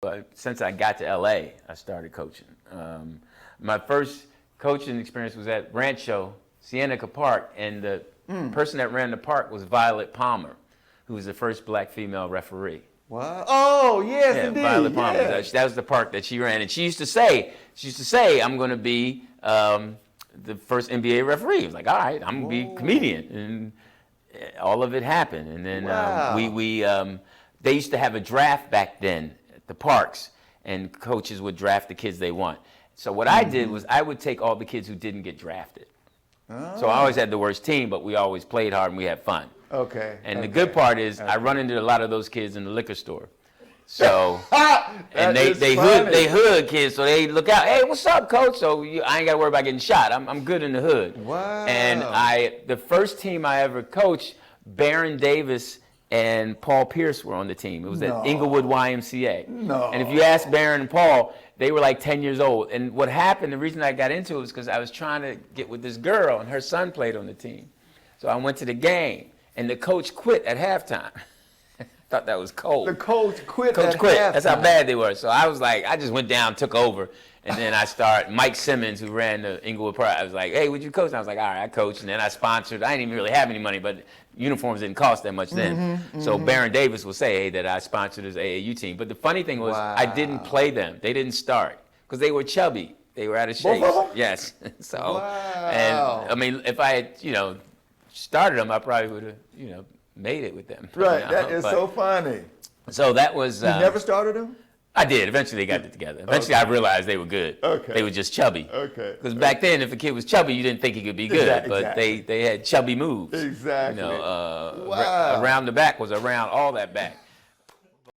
But since I got to LA, I started coaching. My first coaching experience was at Rancho Cienega Park, and the person that ran the park was Violet Palmer, who was the first black female referee. Wow. Oh, yes, Yeah, indeed. Violet Palmer. Yes. That was the park that she ran, and she used to say, I'm going to be the first NBA referee. I was like, all right, I'm going to be a comedian, and all of it happened. And then they used to have a draft back then at the parks, and coaches would draft the kids they want. So what I did was I would take all the kids who didn't get drafted. So I always had the worst team, but we always played hard and we had fun. Okay. And the good part is I run into a lot of those kids in the liquor store. So and they hood kids, so they look out. Hey, what's up, coach? So I ain't got to worry about getting shot. I'm good in the hood. Wow. And the first team I ever coached, Baron Davis and Paul Pierce were on the team. It was at Inglewood YMCA. No. And if you ask Baron and Paul, they were like 10 years old. And what happened, the reason I got into it was because I was trying to get with this girl, and her son played on the team. So I went to the game, and the coach quit at halftime. Thought that was cold. The coach quit Coach at quit. halftime. That's how bad they were. So I was like, I just went down, took over, and then I started. Mike Simmons, who ran the Inglewood Park, I was like, hey, would you coach? And I was like, all right, I coach. And then I sponsored. I didn't even really have any money, but uniforms didn't cost that much then. So Baron Davis will say, hey, that I sponsored his AAU team. But the funny thing was, I didn't play them. They didn't start because they were chubby. They were out of shape. Yes. So, and I mean, if I had, started them, I probably would have, made it with them. Right. That is so funny. So that was. You never started them? I did. Eventually, they got it together. Eventually, I realized they were good. Okay. They were just chubby. Okay. Because back then, if a kid was chubby, you didn't think he could be good. But they had chubby moves. Exactly. Around the back was around all that back.